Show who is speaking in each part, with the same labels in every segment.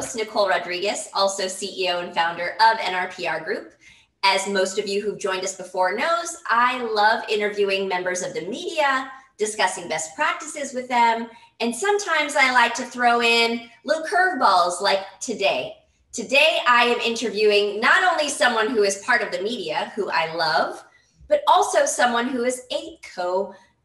Speaker 1: host, Nicole Rodriguez, also CEO and founder of NRPR Group. As most of you who've joined us before knows, I love interviewing members of the media, discussing best practices with them, and sometimes I like to throw in little curveballs like today. Today, I am interviewing not only someone who is part of the media, who I love, but also someone who is a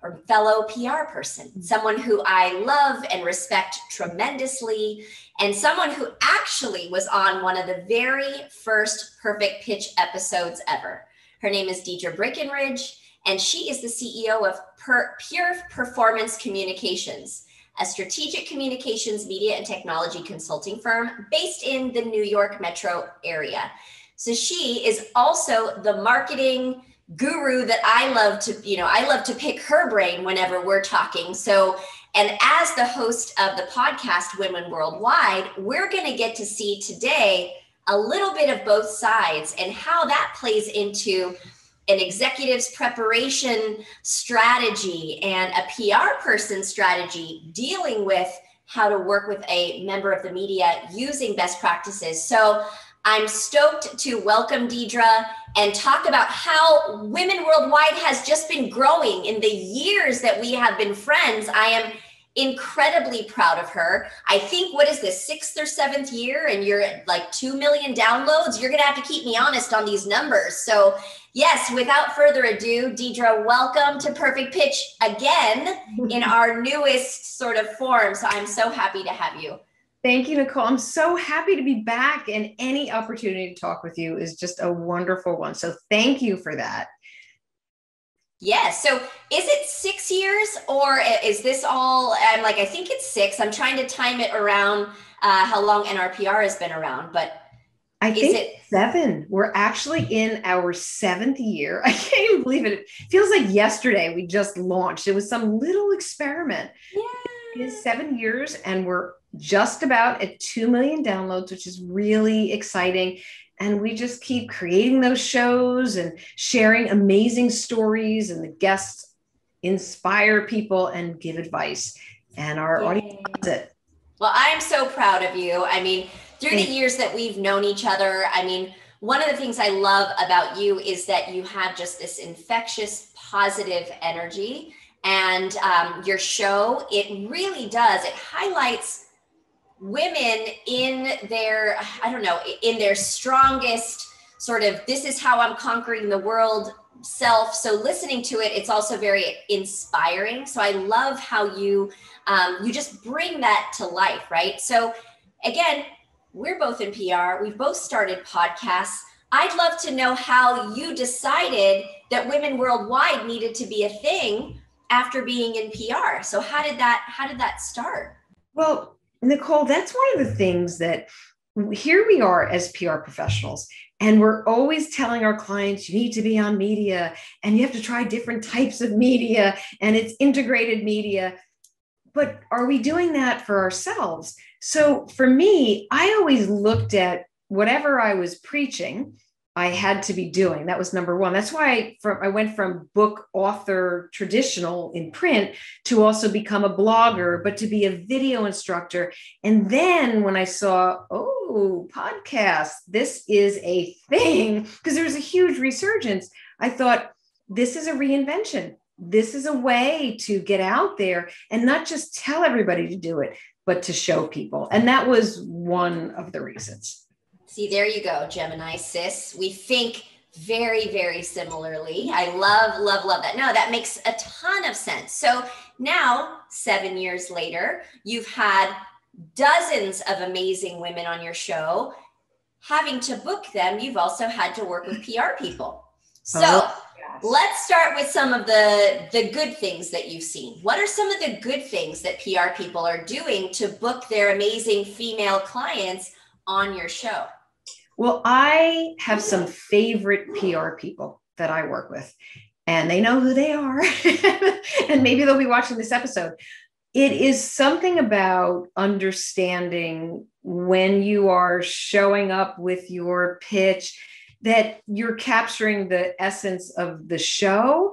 Speaker 1: or fellow PR person, someone who I love and respect tremendously, and someone who actually was on one of the very first Perfect Pitch episodes ever. Her name is Deirdre Breakenridge, and she is the CEO of Pure Performance Communications, a strategic communications, media, and technology consulting firm based in the New York metro area. So she is also the marketing guru that I love to pick her brain whenever we're talking. So, and as the host of the podcast Women Worldwide, we're going to get to see today a little bit of both sides and how that plays into an executive's preparation strategy and a PR person's strategy dealing with how to work with a member of the media using best practices. So I'm stoked to welcome Deirdre and talk about how Women Worldwide has just been growing in the years that we have been friends. I am incredibly proud of her. I think, what is this, 6th or 7th year, and you're at like 2 million downloads? You're gonna have to keep me honest on these numbers. So yes, without further ado, Deirdre, welcome to Perfect Pitch again in our newest sort of form. So I'm so happy to have you.
Speaker 2: Thank you, Nicole. I'm so happy to be back, and any opportunity to talk with you is just a wonderful one. So thank you for that.
Speaker 1: Yes. So is it 6 years, or is this all, I think it's 6. I'm trying to time it around how long NRPR has been around, but
Speaker 2: I think it's 7. We're actually in our 7th year. I can't even believe it. It feels like yesterday we just launched. It was some little experiment.
Speaker 1: Yeah.
Speaker 2: It is 7 years, and we're just about at 2 million downloads, which is really exciting. And we just keep creating those shows and sharing amazing stories, and the guests inspire people and give advice. And our audience loves it.
Speaker 1: Well, I'm so proud of you. I mean, through the years that we've known each other, I mean, one of the things I love about you is that you have just this infectious, positive energy. And your show, it really does. It highlights women in their, in their strongest sort of, this is how I'm conquering the world self. So listening to it, it's also very inspiring. So I love how you just bring that to life, right? So again, we're both in PR. We've both started podcasts. I'd love to know how you decided that Women Worldwide needed to be a thing after being in PR. So how did that start?
Speaker 2: Well, Nicole, that's one of the things that here we are as PR professionals, and we're always telling our clients, you need to be on media and you have to try different types of media, and it's integrated media. But are we doing that for ourselves? So for me, I always looked at whatever I was preaching, I had to be doing. That was number one. That's why I went from book author traditional in print to also become a blogger, but to be a video instructor. And then when I saw, podcasts, this is a thing, because there was a huge resurgence, I thought, this is a reinvention. This is a way to get out there and not just tell everybody to do it, but to show people. And that was one of the reasons.
Speaker 1: See, there you go, Gemini sis. We think very, very similarly. I love that. No, that makes a ton of sense. So now, 7 years later, you've had dozens of amazing women on your show. Having to book them, you've also had to work with PR people. So let's start with some of the good things that you've seen. What are some of the good things that PR people are doing to book their amazing female clients on your show?
Speaker 2: Well, I have some favorite PR people that I work with, and they know who they are, and maybe they'll be watching this episode. It is something about understanding when you are showing up with your pitch that you're capturing the essence of the show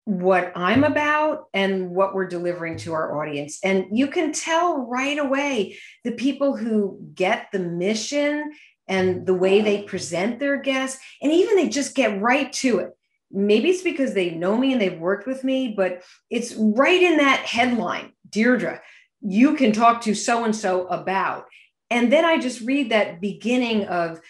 Speaker 2: what I'm about and what we're delivering to our audience. And you can tell right away the people who get the mission and the way they present their guests, and even they just get right to it. Maybe it's because they know me and they've worked with me, but it's right in that headline, Deirdre, you can talk to so-and-so about. And then I just read that beginning of,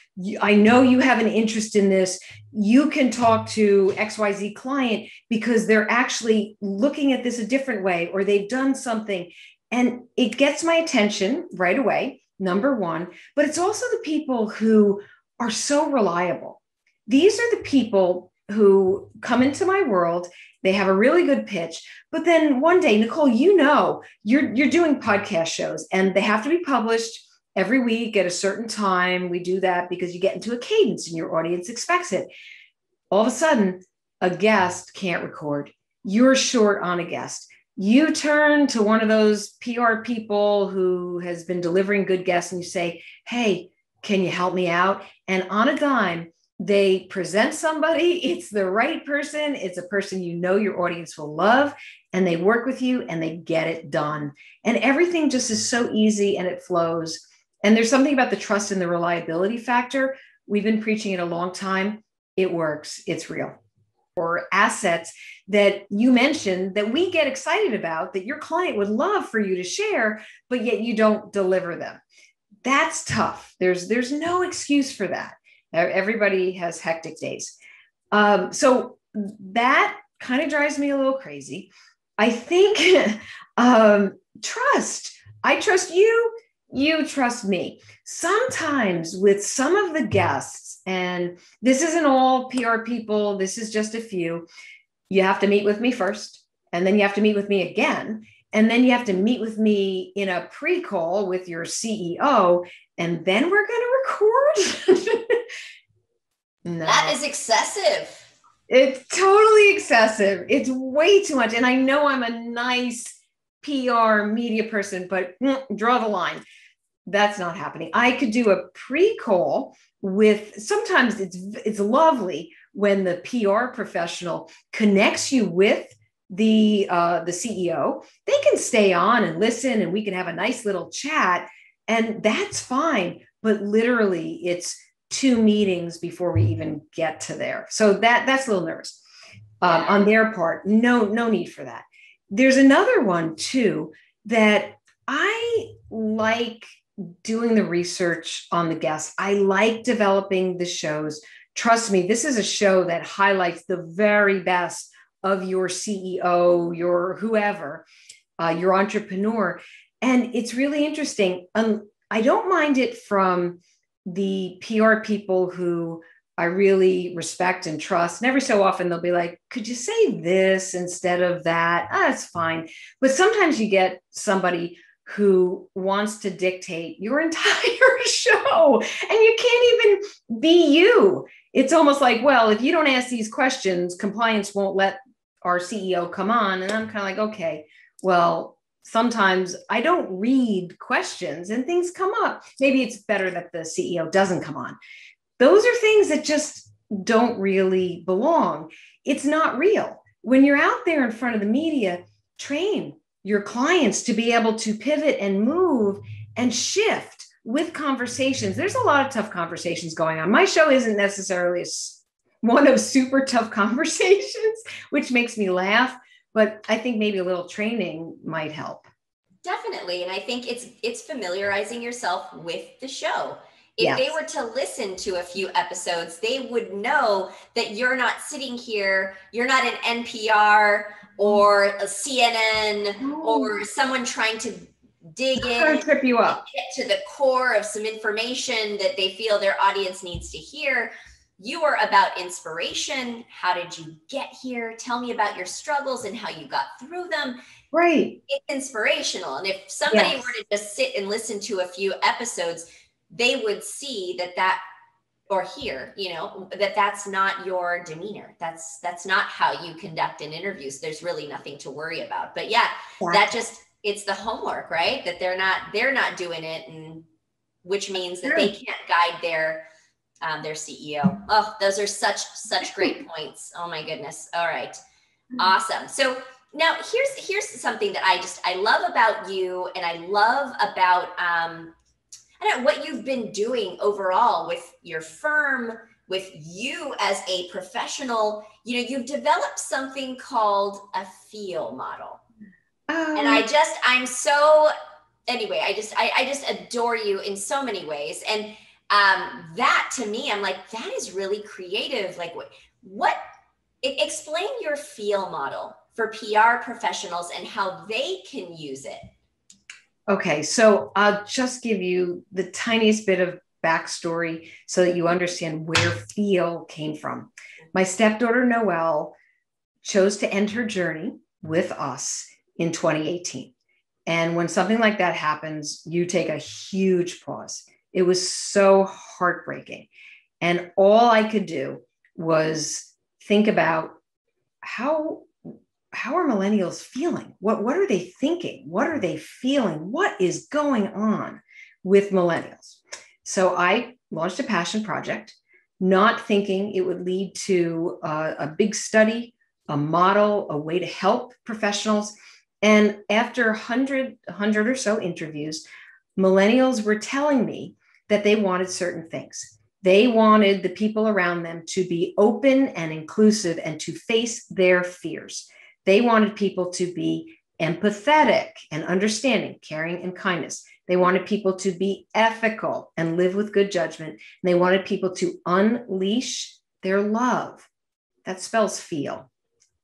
Speaker 2: I know you have an interest in this. You can talk to XYZ client because they're actually looking at this a different way, or they've done something. And it gets my attention right away, number one. But it's also the people who are so reliable. These are the people who come into my world. They have a really good pitch, but then one day, Nicole, you're doing podcast shows and they have to be published every week at a certain time. We do that because you get into a cadence and your audience expects it. All of a sudden, a guest can't record. You're short on a guest. You turn to one of those PR people who has been delivering good guests and you say, hey, can you help me out? And on a dime, they present somebody. It's the right person. It's a person you know your audience will love, and they work with you and they get it done. And everything just is so easy and it flows. And there's something about the trust and the reliability factor. We've been preaching it a long time. It works. It's real. Or assets that you mentioned that we get excited about, that your client would love for you to share, but yet you don't deliver them. That's tough. There's no excuse for that. Everybody has hectic days. So that kind of drives me a little crazy. I think trust. I trust you. You trust me. Sometimes with some of the guests, and this isn't all PR people, this is just a few, you have to meet with me first, and then you have to meet with me again, and then you have to meet with me in a pre-call with your CEO, and then we're going to record. No.
Speaker 1: That is excessive.
Speaker 2: It's totally excessive. It's way too much. And I know I'm a nice PR media person, but draw the line. That's not happening. I could do a pre-call with, sometimes it's lovely when the PR professional connects you with the CEO. They can stay on and listen, and we can have a nice little chat, and that's fine. But literally, it's 2 meetings before we even get to there. So that's a little nervous on their part. No need for that. There's another one too that I like doing the research on the guests. I like developing the shows. Trust me, this is a show that highlights the very best of your CEO, your whoever, your entrepreneur. And it's really interesting. I don't mind it from the PR people who I really respect and trust. And every so often they'll be like, could you say this instead of that? That's fine. But sometimes you get somebody who wants to dictate your entire show, and you can't even be you. It's almost like, well, if you don't ask these questions, compliance won't let our CEO come on. And I'm kind of like, okay, well, sometimes I don't read questions and things come up. Maybe it's better that the CEO doesn't come on. Those are things that just don't really belong. It's not real. When you're out there in front of the media, train your clients to be able to pivot and move and shift with conversations. There's a lot of tough conversations going on. My show isn't necessarily one of super tough conversations, which makes me laugh. But I think maybe a little training might help.
Speaker 1: Definitely. And I think it's familiarizing yourself with the show. If they were to listen to a few episodes, they would know that you're not sitting here, you're not an NPR or a CNN or someone trying to dig in,
Speaker 2: trip you up,
Speaker 1: get to the core of some information that they feel their audience needs to hear. You are about inspiration. How did you get here? Tell me about your struggles and how you got through them.
Speaker 2: Right.
Speaker 1: It's inspirational. And if somebody were to just sit and listen to a few episodes, they would see that or hear, that's not your demeanor. That's not how you conduct an interview. So there's really nothing to worry about. But it's the homework, right? That they're not doing it, and which means that they can't guide their CEO. Oh, those are such great points. Oh my goodness. All right. Awesome. So now here's something that I love about you, and I love about I don't know what you've been doing overall with your firm, with you as a professional. You've developed something called a feel model. And I'm so, anyway, I just adore you in so many ways. And that to me, I'm like, that is really creative. Like explain your feel model for PR professionals and how they can use it.
Speaker 2: Okay, so I'll just give you the tiniest bit of backstory so that you understand where feel came from. My stepdaughter, Noelle, chose to end her journey with us in 2018. And when something like that happens, you take a huge pause. It was so heartbreaking. And all I could do was think about how are millennials feeling? What are they thinking? What are they feeling? What is going on with millennials? So I launched a passion project, not thinking it would lead to a big study, a model, a way to help professionals. And after 100 or so interviews, millennials were telling me that they wanted certain things. They wanted the people around them to be open and inclusive and to face their fears. They wanted people to be empathetic and understanding, caring and kindness. They wanted people to be ethical and live with good judgment. And they wanted people to unleash their love. That spells feel.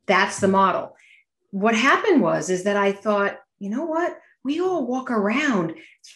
Speaker 2: That's the model. What happened is that I thought, you know what? We all walk around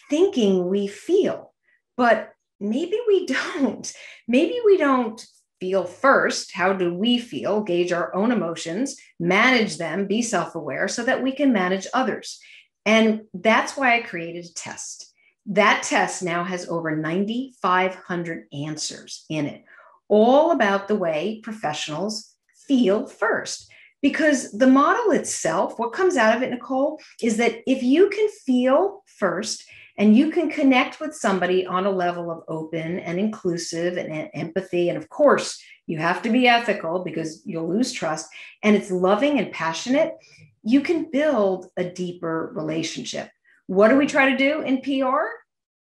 Speaker 2: thinking we feel, but maybe we don't. Maybe we don't feel first. How do we feel? Gauge our own emotions, manage them, be self-aware so that we can manage others. And that's why I created a test. That test now has over 9,500 answers in it, all about the way professionals feel first. Because the model itself, what comes out of it, Nicole, is that if you can feel first and you can connect with somebody on a level of open and inclusive and empathy, and of course, you have to be ethical because you'll lose trust, and it's loving and passionate, you can build a deeper relationship. What do we try to do in PR?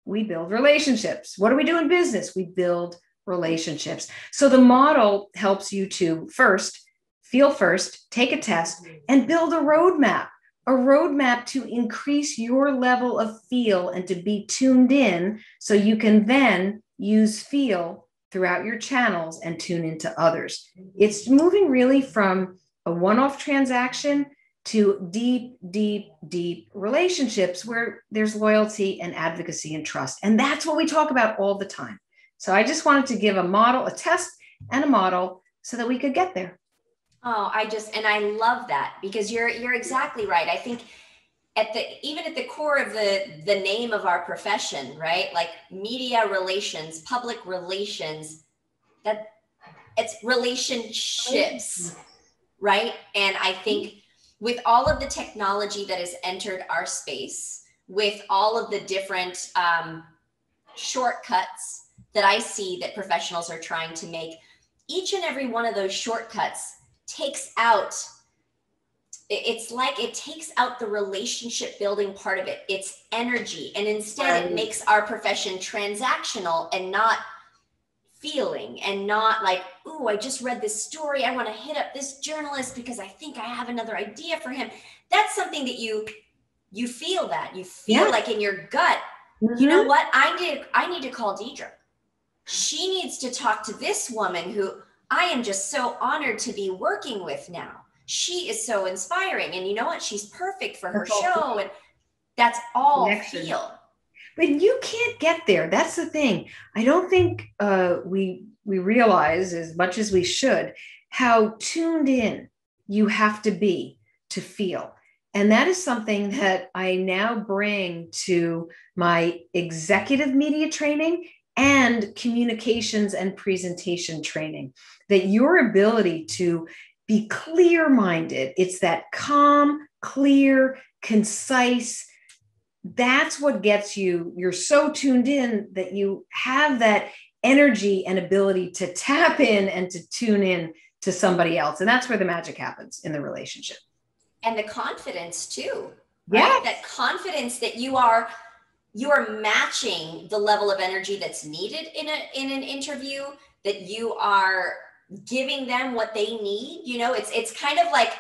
Speaker 2: We build relationships. What do we do in business? We build relationships. So the model helps you to feel first, take a test, and build a roadmap to increase your level of feel and to be tuned in so you can then use feel throughout your channels and tune into others. It's moving really from a one-off transaction to deep, deep, deep relationships where there's loyalty and advocacy and trust. And that's what we talk about all the time. So I just wanted to give a test and a model so that we could get there.
Speaker 1: Oh, I love that because you're exactly right. I think even at the core of the name of our profession, right? Like media relations, public relations, that it's relationships, right? And I think with all of the technology that has entered our space, with all of the different shortcuts that I see that professionals are trying to make, each and every one of those shortcuts takes out the relationship building part of it. It's energy. And instead it makes our profession transactional and not feeling, and not like, ooh, I just read this story, I want to hit up this journalist because I think I have another idea for him. That's something that you feel like in your gut. Mm-hmm. You know what? I need to call Deirdre. She needs to talk to this woman who I am just so honored to be working with now. She is so inspiring. And you know what? She's perfect for her show. And that's all feel.
Speaker 2: But you can't get there. That's the thing. I don't think we realize as much as we should how tuned in you have to be to feel. And that is something that I now bring to my executive media training and communications and presentation training, that your ability to be clear-minded, it's that calm, clear, concise, that's what gets you. You're so tuned in that you have that energy and ability to tap in and to tune in to somebody else. And that's where the magic happens in the relationship.
Speaker 1: And the confidence too,
Speaker 2: right?
Speaker 1: Yes. That confidence that you are matching the level of energy that's needed in an interview, that you are giving them what they need. It's kind of like,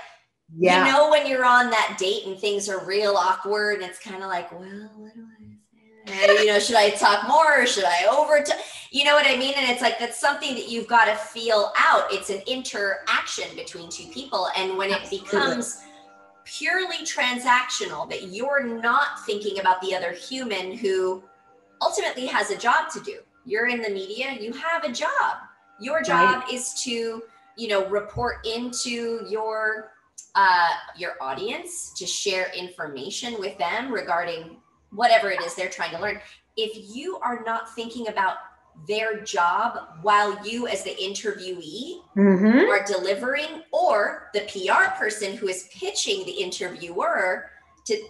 Speaker 1: when you're on that date and things are real awkward and it's kind of like, well, what do I say? Should I talk more or should I you know what I mean? And it's like, that's something that you've got to feel out. It's an interaction between two people. And when it becomes purely transactional, that you're not thinking about the other human who ultimately has a job to do. You're in the media, you have a job. Your job is to, report into your audience, to share information with them regarding whatever it is they're trying to learn. If you are not thinking about their job while you as the interviewee are delivering, or the PR person who is pitching the interviewer to,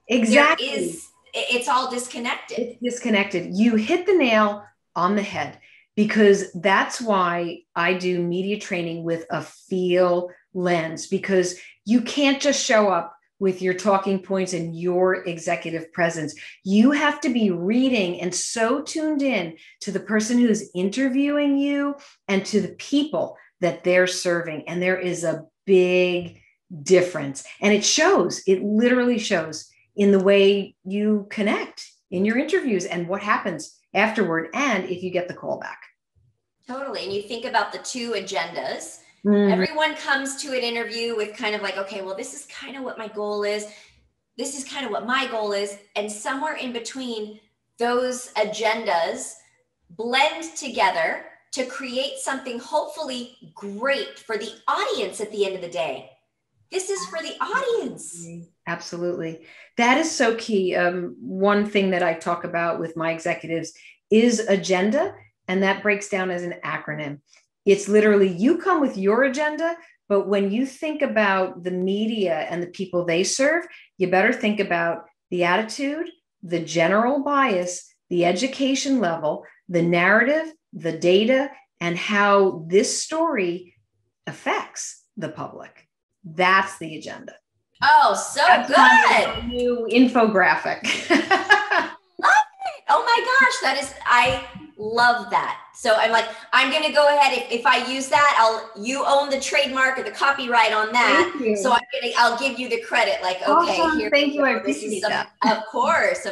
Speaker 1: it's all disconnected.
Speaker 2: It's disconnected. You hit the nail on the head, because that's why I do media training with a feel lens, because you can't just show up with your talking points and your executive presence. You have to be reading and so tuned in to the person who's interviewing you and to the people that they're serving. And there is a big difference. And it literally shows in the way you connect in your interviews and what happens afterward, and if you get the call back.
Speaker 1: Totally. And you think about the two agendas. Everyone comes to an interview with kind of like, okay, well, this is kind of what my goal is. This is kind of what my goal is. And somewhere in between, those agendas blend together to create something hopefully great for the audience at the end of the day. This is for the audience.
Speaker 2: Absolutely. That is so key. One thing that I talk about with my executives is agenda, and that breaks down as an acronym. It's literally, you come with your agenda, but when you think about the media and the people they serve, you better think about the attitude, the general bias, the education level, the narrative, the data, and how this story affects the public. That's the agenda.
Speaker 1: Oh, so that's good.
Speaker 2: My new infographic.
Speaker 1: Love it. Oh my gosh, I love that. So I'm like, I'm going to go ahead. If I use that, you own the trademark or the copyright on that. So I'll give you the credit. Like, okay,
Speaker 2: awesome.
Speaker 1: Here.
Speaker 2: Thank you. I appreciate that.
Speaker 1: Of course.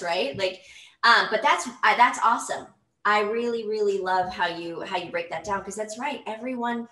Speaker 1: Right. Like, but that's awesome. I really, really love how you break that down. Because that's right. Everyone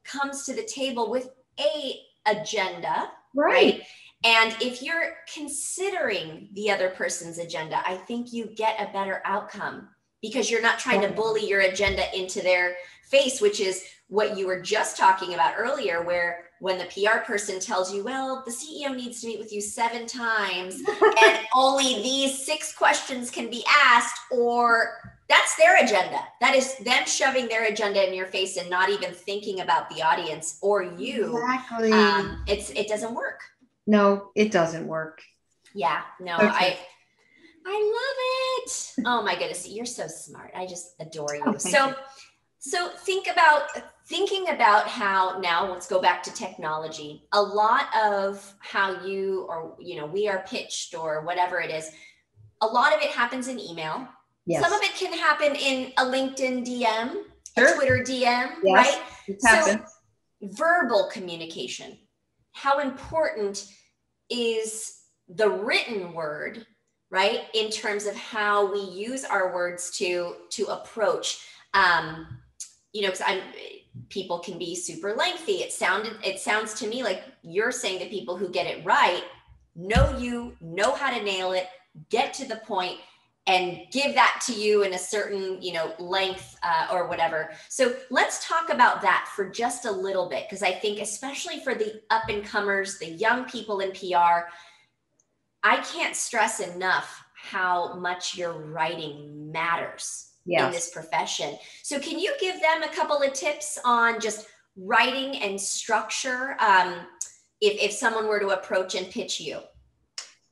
Speaker 1: comes to the table with a agenda. Right. And if you're considering the other person's agenda, I think you get a better outcome, because you're not trying to bully your agenda into their face, which is what you were just talking about earlier, where when the PR person tells you, well, the CEO needs to meet with you 7 times and only these 6 questions can be asked, or that's their agenda. That is them shoving their agenda in your face and not even thinking about the audience or you.
Speaker 2: Exactly.
Speaker 1: It doesn't work.
Speaker 2: No, it doesn't work.
Speaker 1: Yeah, no, okay. I love it. Oh my goodness, you're so smart. I just adore you. So thinking about how, now let's go back to technology. A lot of how we are pitched or whatever it is, a lot of it happens in email. Yes. Some of it can happen in a LinkedIn DM, a Twitter DM, yes, right?
Speaker 2: It happens.
Speaker 1: So verbal communication. How important is the written word, right? In terms of how we use our words to approach, because people can be super lengthy. It sounds to me like you're saying that people who get it right know how to nail it, get to the point, and give that to you in a certain, length or whatever. So let's talk about that for just a little bit, because I think especially for the up and comers, the young people in PR, I can't stress enough how much your writing matters in this profession. So can you give them a couple of tips on just writing and structure if someone were to approach and pitch you?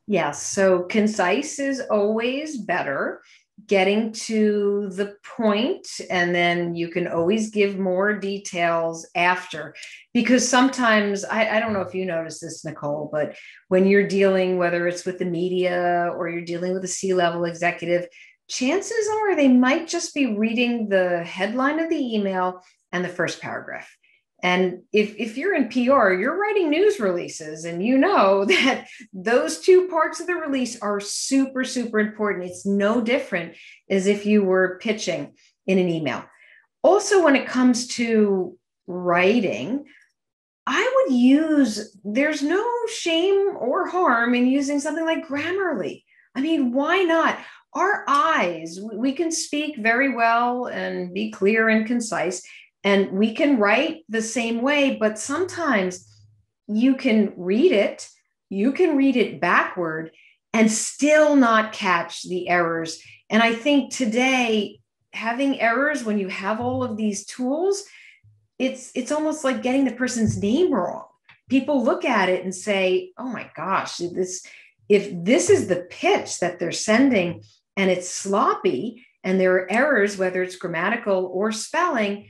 Speaker 2: Yes. So concise is always better. getting to the point, and then you can always give more details after. Because sometimes, I don't know if you notice this, Nicole, but when you're dealing, whether it's with the media or you're dealing with a C-level executive, chances are they might just be reading the headline of the email and the first paragraph. And if you're in PR, you're writing news releases, and you know that those two parts of the release are super, super important. It's no different as if you were pitching in an email. Also, when it comes to writing, I would use, there's no shame or harm in using something like Grammarly. I mean, why not? Our eyes, we can speak very well and be clear and concise, and we can write the same way, but sometimes you can read it backward and still not catch the errors. And I think today, having errors when you have all of these tools, it's almost like getting the person's name wrong. People look at it and say, oh my gosh, if this is the pitch that they're sending and it's sloppy and there are errors, whether it's grammatical or spelling,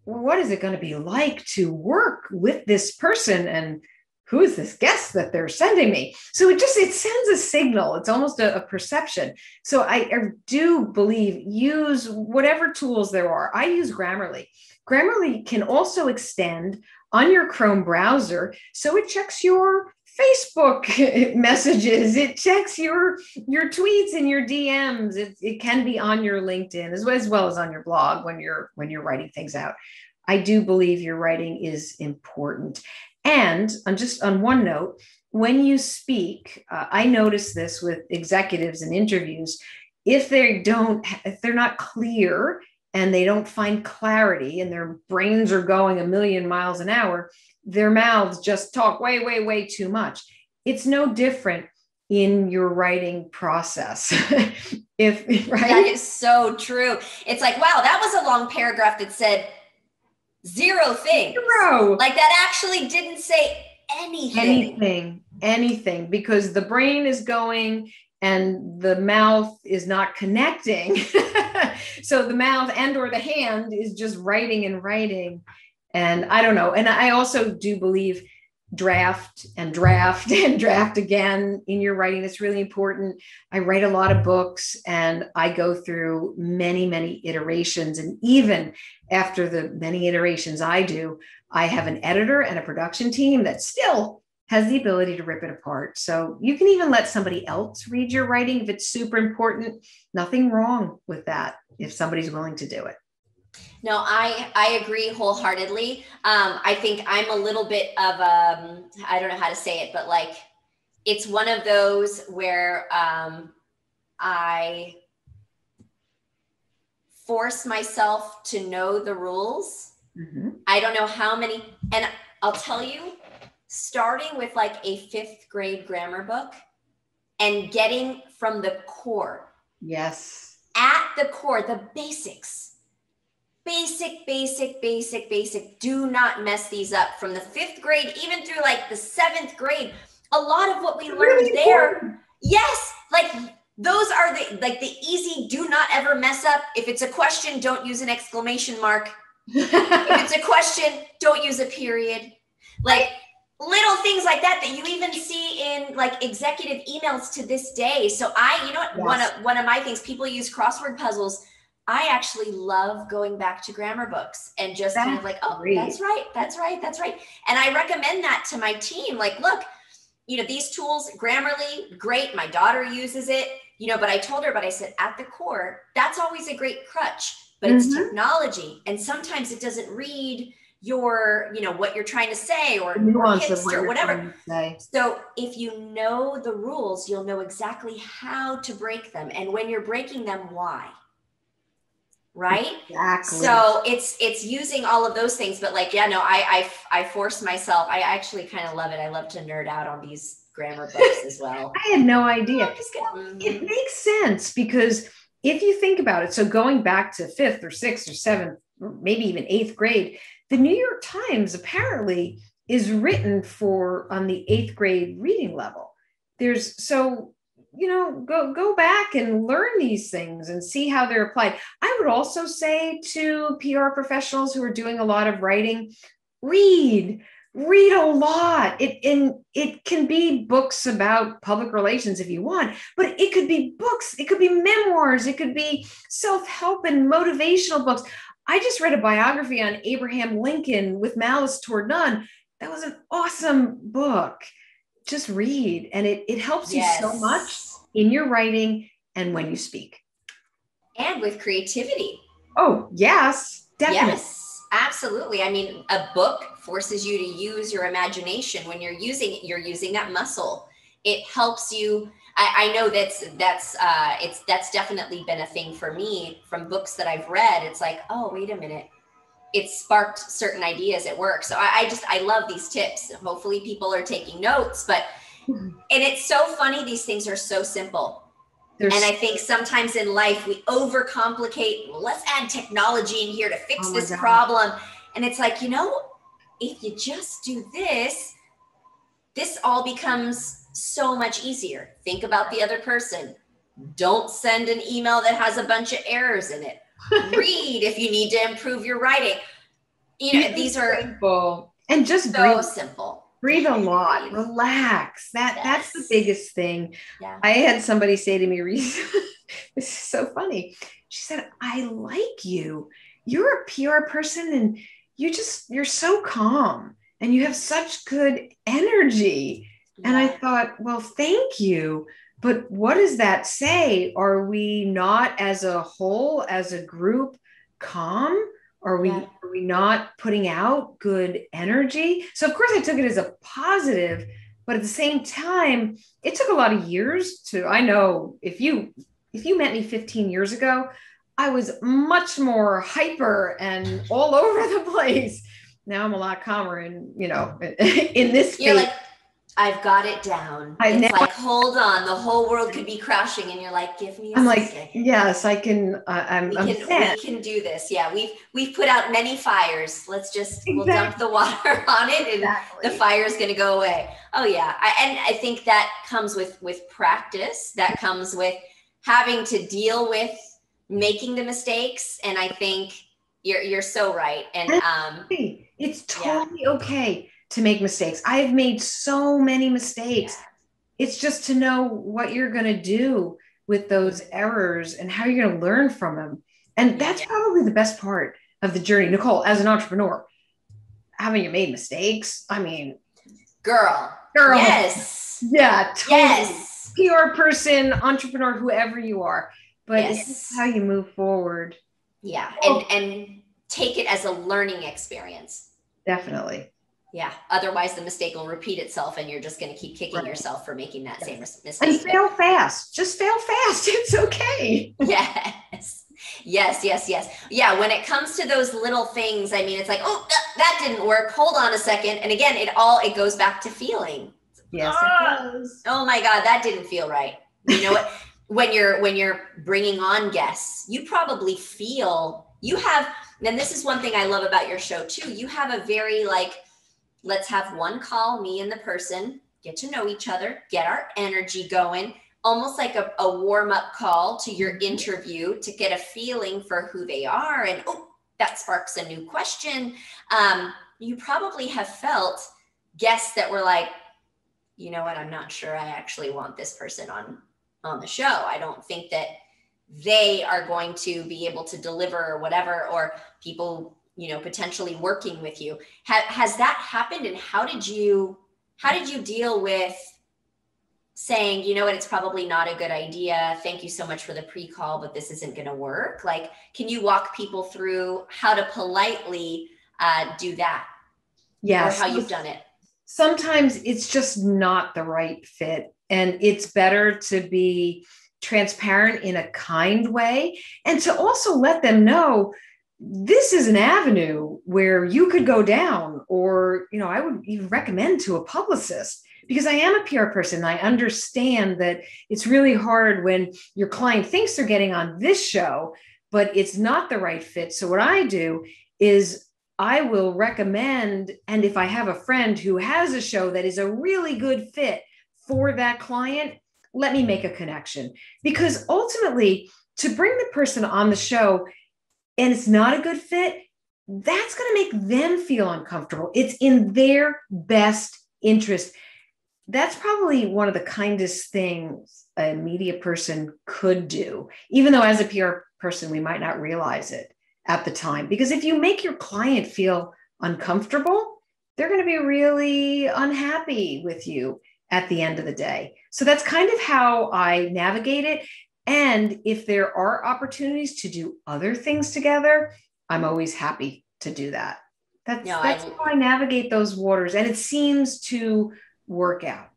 Speaker 2: what is it going to be like to work with this person? And who is this guest that they're sending me? So it sends a signal. It's almost a perception. So I do believe use whatever tools there are. I use Grammarly. Grammarly can also extend on your Chrome browser. So it checks your Facebook messages. It checks your tweets and your DMs. It can be on your LinkedIn as well as on your blog when you're writing things out. I do believe your writing is important. And on one note, when you speak, I notice this with executives in interviews, if they're not clear and they don't find clarity and their brains are going a million miles an hour, their mouths just talk way, way, way too much. It's no different in your writing process. Right?
Speaker 1: That is so true. It's like, wow, that was a long paragraph that said 0 things.
Speaker 2: 0.
Speaker 1: Like that actually didn't say
Speaker 2: anything, because the brain is going and the mouth is not connecting. So the mouth and or the hand is just writing and writing. And I don't know. And I also do believe draft and draft again in your writing. That's really important. I write a lot of books and I go through many, many iterations. And even after the many iterations I do, I have an editor and a production team that still has the ability to rip it apart. So you can even let somebody else read your writing if it's super important. Nothing wrong with that if somebody's willing to do it.
Speaker 1: No, I agree wholeheartedly. I think I'm a little bit of I don't know how to say it, but like, it's one of those where I force myself to know the rules. Mm-hmm. I don't know how many, and I'll tell you, starting with like a 5th grade grammar book and getting from the core.
Speaker 2: Yes.
Speaker 1: At the core, the basics. Basic. Do not mess these up from the 5th grade, even through like the 7th grade. A lot of what we learned there. Yes. Like those are the easy, do not ever mess up. If it's a question, don't use an exclamation mark. If it's a question, don't use a period. Like little things like that you even see in like executive emails to this day. So one of my things, people use crossword puzzles. I actually love going back to grammar books and just kind of like, oh, great. That's right. And I recommend that to my team. Like, look, these tools, Grammarly, great. My daughter uses it, but I told her, I said, at the core, that's always a great crutch, but it's technology. And sometimes it doesn't read your, what you're trying to say or hits or whatever. So if you know the rules, you'll know exactly how to break them. And when you're breaking them, why? Right?
Speaker 2: Exactly.
Speaker 1: So it's using all of those things, but I force myself. I actually kind of love it. I love to nerd out on these grammar books as well.
Speaker 2: I had no idea. It makes sense because if you think about it, so going back to 5th or 6th or 7th, or maybe even 8th grade, the New York Times apparently is written on the 8th grade reading level. go back and learn these things and see how they're applied. I would also say to PR professionals who are doing a lot of writing, read a lot. It can be books about public relations if you want, but it could be books, it could be memoirs, it could be self-help and motivational books. I just read a biography on Abraham Lincoln, With Malice Toward None. That was an awesome book. Just read, and it helps you so much in your writing and when you speak.
Speaker 1: And with creativity.
Speaker 2: Oh, yes, definitely.
Speaker 1: Yes, absolutely. I mean, a book forces you to use your imagination. When you're using that muscle. It helps you. I know that's definitely been a thing for me from books that I've read. It's like, oh, wait a minute. It sparked certain ideas at work. So I love these tips. Hopefully people are taking notes, and it's so funny. These things are so simple. I think sometimes in life we overcomplicate. Let's add technology in here to fix this problem. And it's like, if you just do this all becomes so much easier. Think about the other person. Don't send an email that has a bunch of errors in it. Read if you need to improve your writing. These are
Speaker 2: simple, and just
Speaker 1: so simple.
Speaker 2: Breathe a lot. Relax. That's the biggest thing. Yeah. I had somebody say to me recently, this is so funny. She said, I like you. You're a PR person and you're so calm and you have such good energy. Yeah. And I thought, well, thank you. But what does that say? Are we not as a whole, as a group, calm? Are we not putting out good energy? So of course I took it as a positive, but at the same time, it took a lot of years I know if you met me 15 years ago, I was much more hyper and all over the place. Now I'm a lot calmer and, in this
Speaker 1: You're space. Like, I've got it down. It's like, hold on, the whole world could be crashing, and you're like, give me a second.
Speaker 2: Like, yes, I can.
Speaker 1: We can do this. Yeah, we've put out many fires. Let's just we'll dump the water on it, and the fire's going to go away. Oh yeah, I think that comes with practice. That comes with having to deal with making the mistakes, and I think you're so right. And
Speaker 2: it's totally okay to make mistakes. I've made so many mistakes. Yeah. It's just to know what you're going to do with those errors and how you're going to learn from them. And that's probably the best part of the journey. Nicole, as an entrepreneur, haven't you made mistakes? I mean,
Speaker 1: girl. Yes.
Speaker 2: Yeah, totally. Yes. PR person, entrepreneur, whoever you are. But it's how you move forward.
Speaker 1: Yeah. And take it as a learning experience.
Speaker 2: Definitely.
Speaker 1: Yeah. Otherwise, the mistake will repeat itself, and you're just going to keep kicking yourself for making that same mistake.
Speaker 2: And fail fast. Just fail fast. It's okay.
Speaker 1: Yes. Yeah. When it comes to those little things, I mean, it's like, oh, that didn't work. Hold on a second. And again, it goes back to feeling.
Speaker 2: Yes, it does.
Speaker 1: Oh my God, that didn't feel right. You know what? when you're bringing on guests, you probably feel you have. And this is one thing I love about your show too. You have a very let's have one call, me and the person, get to know each other, get our energy going, almost like a warm-up call to your interview to get a feeling for who they are. And that sparks a new question. You probably have felt guests that were like, you know what, I'm not sure I actually want this person on the show. I don't think that they are going to be able to deliver or whatever, or people potentially working with you. Has that happened? And how did you deal with saying, you know what, it's probably not a good idea. Thank you so much for the pre-call, but this isn't going to work. Like, can you walk people through how to politely do that?
Speaker 2: Yes.
Speaker 1: Or how you've done it?
Speaker 2: Sometimes it's just not the right fit. And it's better to be transparent in a kind way, and to also let them know this is an avenue where you could go down, or, I would even recommend to a publicist, because I am a PR person. I understand that it's really hard when your client thinks they're getting on this show, but it's not the right fit. So what I do is I will recommend, and if I have a friend who has a show that is a really good fit for that client, let me make a connection. Because ultimately, to bring the person on the show and it's not a good fit, that's going to make them feel uncomfortable. It's in their best interest. That's probably one of the kindest things a media person could do, even though as a PR person, we might not realize it at the time. Because if you make your client feel uncomfortable, they're going to be really unhappy with you at the end of the day. So that's kind of how I navigate it. And if there are opportunities to do other things together, I'm always happy to do that. That's how I navigate those waters. And it seems to work out.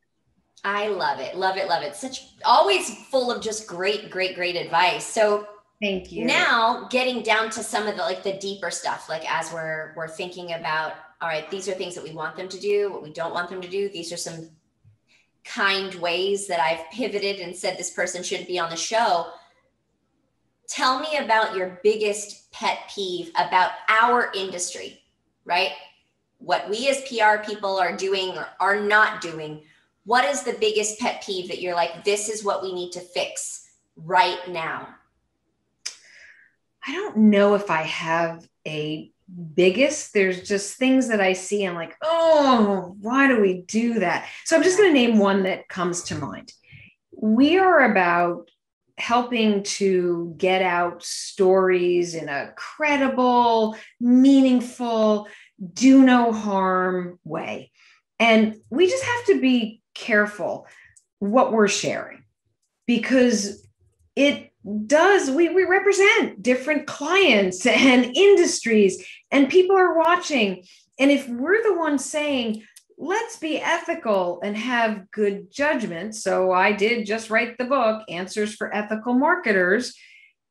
Speaker 1: I love it. Love it. Love it. Such always full of just great advice. So
Speaker 2: thank you.
Speaker 1: Now getting down to some of the deeper stuff, as we're thinking about, all right, these are things that we want them to do, what we don't want them to do. These are some kind ways that I've pivoted and said this person shouldn't be on the show. Tell me about your biggest pet peeve about our industry, right? What we as PR people are doing or are not doing. What is the biggest pet peeve that you're like, this is what we need to fix right now?
Speaker 2: I don't know if I have a biggest. There's just things that I see. I'm like, oh, why do we do that? So I'm just going to name one that comes to mind. We are about helping to get out stories in a credible, meaningful, do no harm way. And we just have to be careful what we're sharing, because it does, we represent different clients and industries, and people are watching. And if we're the ones saying, let's be ethical and have good judgment, so I did just write the book, Answers for Ethical Marketers,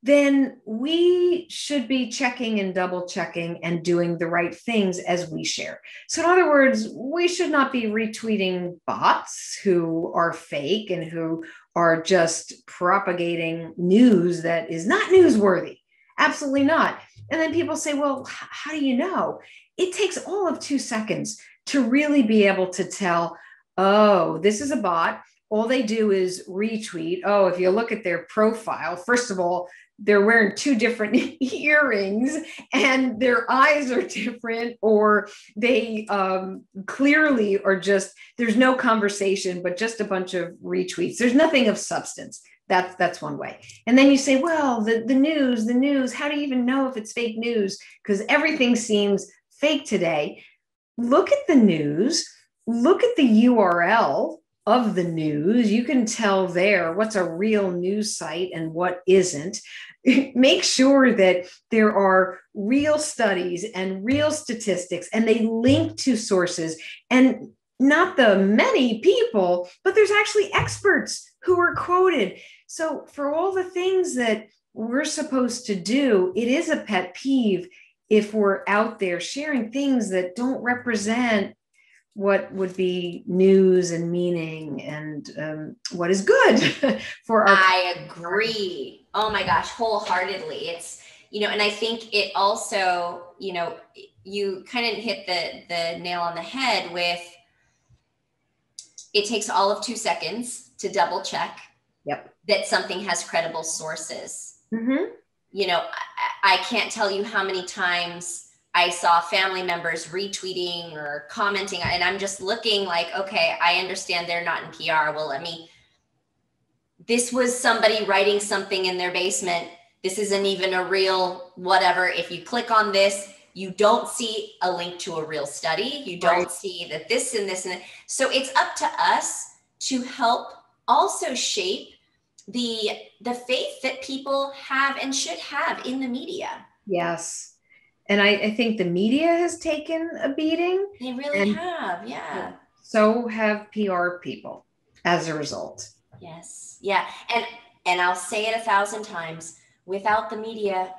Speaker 2: then we should be checking and double checking and doing the right things as we share. So in other words, we should not be retweeting bots who are fake and who are just propagating news that is not newsworthy. Absolutely not. And then people say, well, how do you know? It takes all of 2 seconds to really be able to tell, oh, this is a bot. All they do is retweet. Oh, if you look at their profile, first of all, they're wearing 2 different earrings and their eyes are different, or they clearly are just, there's no conversation, but just a bunch of retweets. There's nothing of substance. That's one way. And then you say, well, the news, how do you even know if it's fake news? Because everything seems fake today. Look at the news, look at the URL of the news. You can tell there what's a real news site and what isn't. Make sure that there are real studies and real statistics, and they link to sources, and not the many people, but there's actually experts who are quoted. So for all the things that we're supposed to do, it is a pet peeve if we're out there sharing things that don't represent what would be news and meaning and what is good for our.
Speaker 1: I agree. Oh my gosh, wholeheartedly. It's, and I think it also, you kind of hit the nail on the head with, it takes all of 2 seconds to double check that something has credible sources.
Speaker 2: Mm-hmm.
Speaker 1: I can't tell you how many times I saw family members retweeting or commenting, and I'm just looking like, okay, I understand they're not in PR. Well, this was somebody writing something in their basement. This isn't even a real whatever. If you click on this, you don't see a link to a real study. You don't see that this and this and that. So it's up to us to help also shape the faith that people have and should have in the media.
Speaker 2: Yes. And I think the media has taken a beating.
Speaker 1: They really have, yeah.
Speaker 2: So have PR people as a result.
Speaker 1: Yes, yeah. And I'll say it 1,000 times, without the media,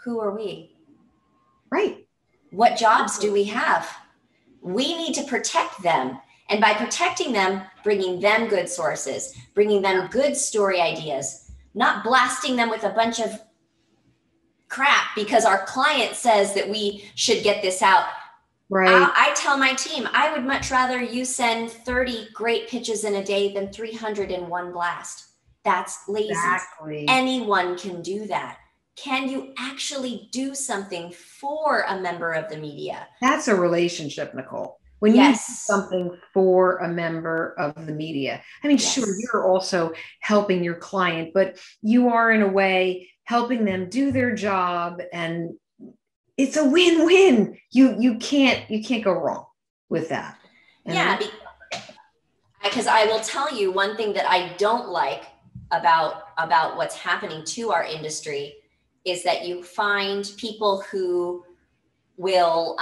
Speaker 1: who are we?
Speaker 2: Right.
Speaker 1: What jobs do we have? We need to protect them. And by protecting them, bringing them good sources, bringing them good story ideas, not blasting them with a bunch of crap because our client says that we should get this out.
Speaker 2: Right.
Speaker 1: I tell my team, I would much rather you send 30 great pitches in a day than 300 in one blast. That's lazy.
Speaker 2: Exactly.
Speaker 1: Anyone can do that. Can you actually do something for a member of the media?
Speaker 2: That's a relationship, Nicole. When you do
Speaker 1: Yes.
Speaker 2: something for a member of the media, I mean, sure,
Speaker 1: Yes.
Speaker 2: you're also helping your client, but you are in a way helping them do their job, and it's a win-win. You can't go wrong with that. And
Speaker 1: Yeah, because I will tell you one thing that I don't like about what's happening to our industry is that you find people who will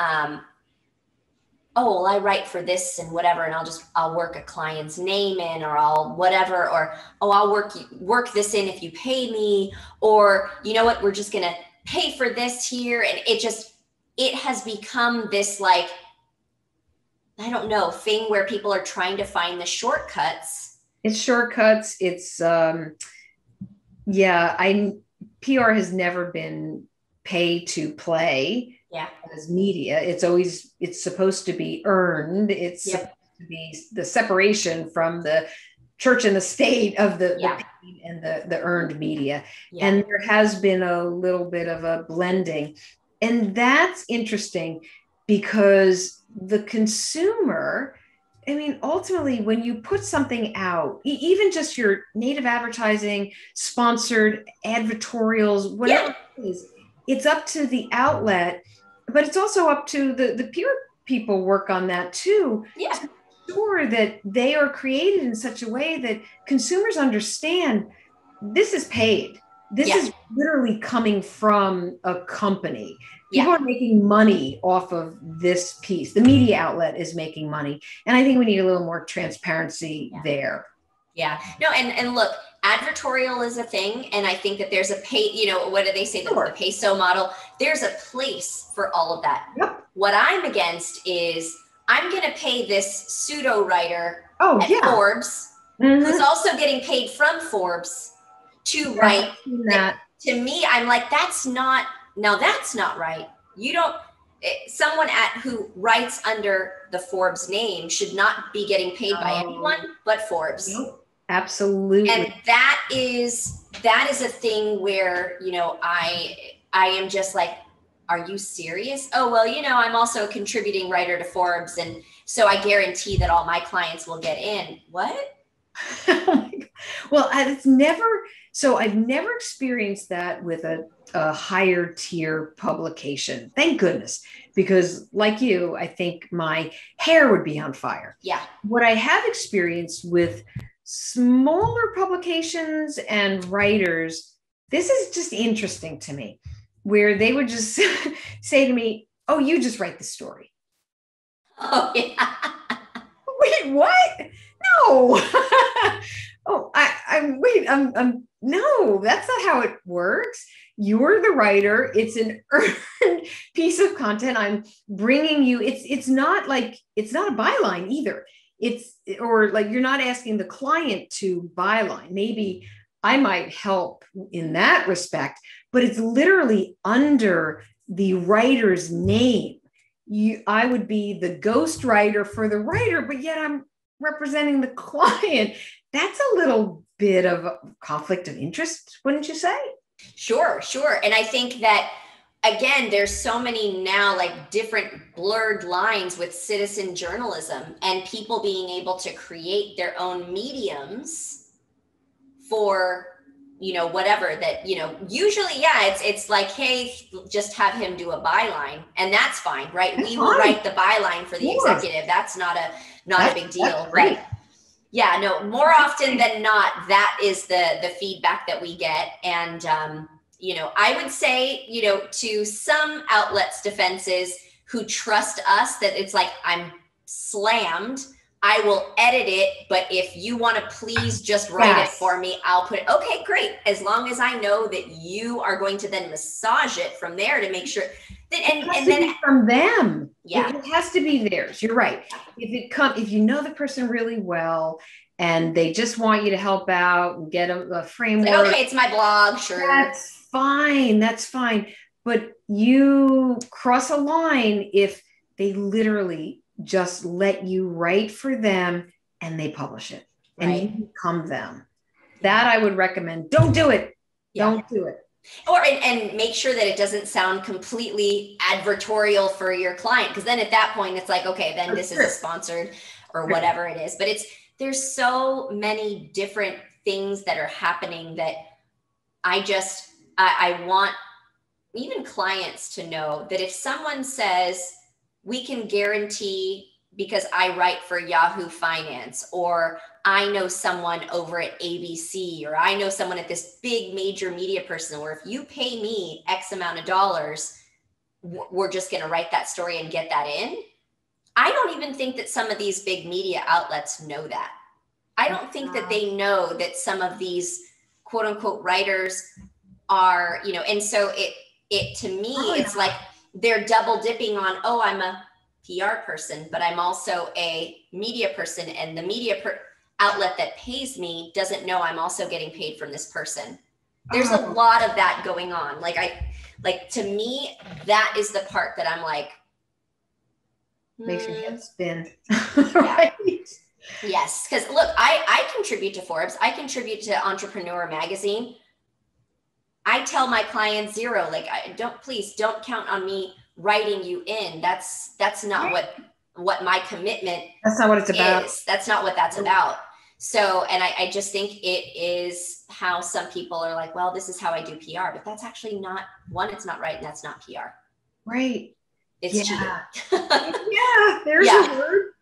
Speaker 1: oh well, I write for this and whatever, and I'll work a client's name in, or I'll whatever, or oh, I'll work this in if you pay me, or you know what, we're just gonna pay for this here, and it has become this, like, I don't know, thing where people are trying to find the shortcuts.
Speaker 2: it's shortcuts. It's yeah, I PR has never been pay to play
Speaker 1: Yeah.
Speaker 2: as media. It's supposed to be earned. It's
Speaker 1: Yep.
Speaker 2: supposed to be the separation from the church and the state of the
Speaker 1: Yeah.
Speaker 2: paid and the earned media.
Speaker 1: Yeah.
Speaker 2: And there has been a little bit of a blending. And that's interesting because the consumer, I mean, ultimately, when you put something out, even just your native advertising, sponsored advertorials,
Speaker 1: Yeah.
Speaker 2: whatever it is, it's up to the outlet, but it's also up to the peer people work on that too,
Speaker 1: Yeah.
Speaker 2: to ensure that they are created in such a way that consumers understand this is paid. This
Speaker 1: Yeah.
Speaker 2: is literally coming from a company.
Speaker 1: Yeah.
Speaker 2: People are making money off of this piece. The media outlet is making money. And I think we need a little more transparency
Speaker 1: Yeah.
Speaker 2: there.
Speaker 1: Yeah. No, and look, advertorial is a thing, and I think that there's a pay, what do they say, the
Speaker 2: Sure.
Speaker 1: peso model? There's a place for all of that.
Speaker 2: Yep.
Speaker 1: What I'm against is I'm going to pay this pseudo writer
Speaker 2: Oh,
Speaker 1: at
Speaker 2: yeah.
Speaker 1: Forbes, who's
Speaker 2: Mm-hmm.
Speaker 1: also getting paid from Forbes, to
Speaker 2: Yes,
Speaker 1: write
Speaker 2: I've seen
Speaker 1: that.
Speaker 2: that.
Speaker 1: To me, I'm like, that's not right. You don't, someone who writes under the Forbes name should not be getting paid by anyone
Speaker 2: Oh,
Speaker 1: but Forbes.
Speaker 2: nope. Absolutely.
Speaker 1: And that is a thing where, I am just like, are you serious? Oh, well, I'm also a contributing writer to Forbes, and so I guarantee that all my clients will get in. What?
Speaker 2: Well, I've never experienced that with a higher tier publication. Thank goodness, because like you, I think my hair would be on fire.
Speaker 1: Yeah.
Speaker 2: What I have experienced with smaller publications and writers, this is just interesting to me, where they would just say to me, "Oh, you just write the story."
Speaker 1: Oh, yeah.
Speaker 2: Wait, what? No. Oh, no, that's not how it works. You're the writer. It's an earned piece of content. I'm bringing you. It's not like it's not a byline either. It's or like you're not asking the client to byline. Maybe I might help in that respect, but it's literally under the writer's name. I would be the ghost writer for the writer, but yet I'm representing the client. That's a little bit of a conflict of interest, wouldn't you say?
Speaker 1: Sure, sure. And I think that, again, there's so many now, like, different blurred lines with citizen journalism and people being able to create their own mediums for, whatever that, usually, yeah, it's like, hey, just have him do a byline, and that's fine, right?
Speaker 2: That's
Speaker 1: We will
Speaker 2: fine.
Speaker 1: write the byline for the executive. That's not a big deal.
Speaker 2: That's great.
Speaker 1: But yeah, no, more often than not, that is the feedback that we get. And I would say, to some outlets' defenses who trust us, that it's like, I'm slammed, I will edit it, but if you want to please just write it for me, I'll put it. Okay, great. As long as I know that you are going to then massage it from there to make sure that, and then
Speaker 2: from them.
Speaker 1: Yeah.
Speaker 2: It has to be theirs. You're right. If you know the person really well and they just want you to help out and get a framework.
Speaker 1: Like, okay, it's my blog, sure.
Speaker 2: That's fine. That's fine. But you cross a line if They literally just let you write for them and they publish it and you become them. That I would recommend. Don't do it. Don't do it.
Speaker 1: Or, and make sure that it doesn't sound completely advertorial for your client. Because then at that point, it's like, okay, then this is a sponsored or whatever it is. But there's so many different things that are happening that I want even clients to know that if someone says, we can guarantee, because I write for Yahoo Finance, or I know someone over at ABC, or I know someone at this big major media person, where if you pay me X amount of dollars, we're just going to write that story and get that in. I don't even think that some of these big media outlets know that. I don't think that they know that some of these quote unquote writers are, and so it to me, it's like they're double dipping on, oh, I'm a PR person, but I'm also a media person, and the media outlet that pays me doesn't know I'm also getting paid from this person. There's a lot of that going on. Like to me, that is the part that I'm like,
Speaker 2: makes your head spin.
Speaker 1: Right? Yes. Because look, I contribute to Forbes. I contribute to Entrepreneur Magazine. I tell my clients zero, like, please don't count on me writing you in. That's not what my commitment
Speaker 2: That's not what it's about.
Speaker 1: That's not what that's about. So, and I just think it is how some people are like, well, this is how I do PR, but that's actually not, one, it's not right. And that's not PR.
Speaker 2: Right.
Speaker 1: It's cheating.
Speaker 2: There's a word.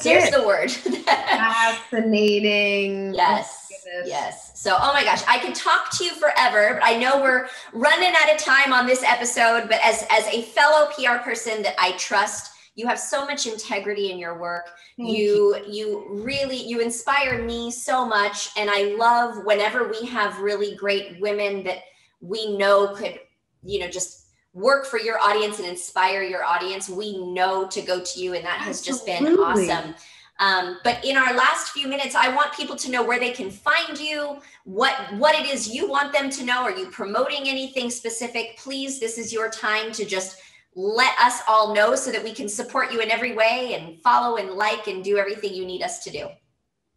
Speaker 1: There's the word.
Speaker 2: Fascinating.
Speaker 1: Yes. Yes. So, oh my gosh, I could talk to you forever, but I know we're running out of time on this episode, but as a fellow PR person that I trust, you have so much integrity in your work. You really inspire me so much. And I love whenever we have really great women that we know could, just work for your audience and inspire your audience. We know to go to you, and that has just been awesome. But in our last few minutes, I want people to know where they can find you, what it is you want them to know. Are you promoting anything specific? Please, this is your time to just let us all know so that we can support you in every way and follow and like and do everything you need us to do.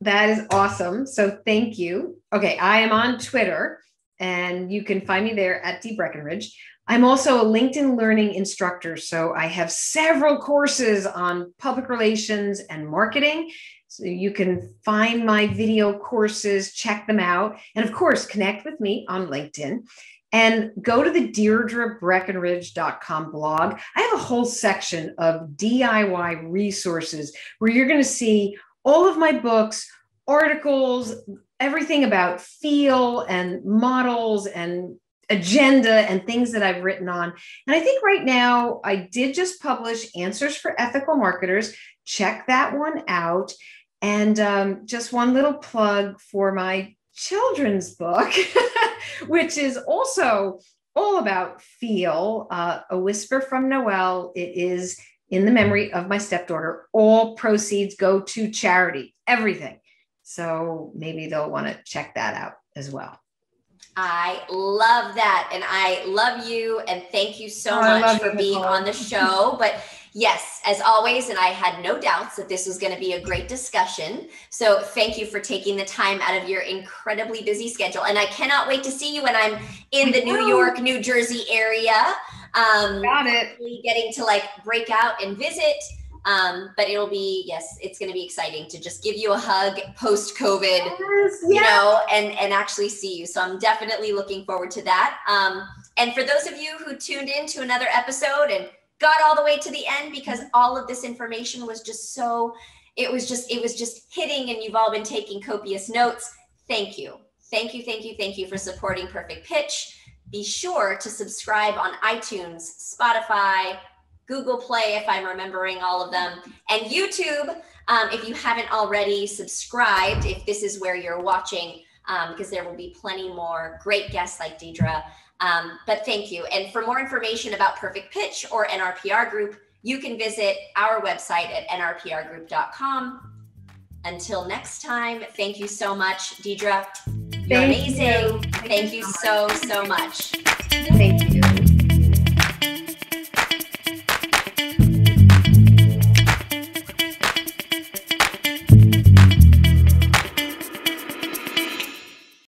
Speaker 2: That is awesome. So thank you. Okay, I am on Twitter, and you can find me there at Deirdre Breakenridge. I'm also a LinkedIn learning instructor. So I have several courses on public relations and marketing. So you can find my video courses, check them out. And of course, connect with me on LinkedIn and go to the DeirdreBreakenridge.com blog. I have a whole section of DIY resources where you're going to see all of my books, articles, everything about feel and models and agenda and things that I've written on. And I think right now I did just publish Answers for Ethical Marketers. Check that one out. And just one little plug for my children's book, which is also all about feel, A Whisper from Noelle. It is in the memory of my stepdaughter. All proceeds go to charity, everything. So maybe they'll want to check that out as well.
Speaker 1: I love that. And I love you. And thank you so much for being on the show. But yes, as always, and I had no doubts that this was going to be a great discussion. So thank you for taking the time out of your incredibly busy schedule. And I cannot wait to see you when I'm in the New York, New Jersey area.
Speaker 2: Got it.
Speaker 1: Getting to break out and visit. But it'll be, it's going to be exciting to just give you a hug post-COVID, and actually see you. So I'm definitely looking forward to that. And for those of you who tuned in to another episode and got all the way to the end, because all of this information was just it was just hitting, and you've all been taking copious notes. Thank you. Thank you. Thank you. Thank you for supporting Perfect Pitch. Be sure to subscribe on iTunes, Spotify, Google Play, if I'm remembering all of them, and YouTube, if you haven't already subscribed, if this is where you're watching, because there will be plenty more great guests like Deirdre. But thank you. And for more information about Perfect Pitch or NRPR Group, you can visit our website at nrprgroup.com. Until next time, thank you so much, Deirdre. You're amazing. Thank you so much.
Speaker 2: Thank you.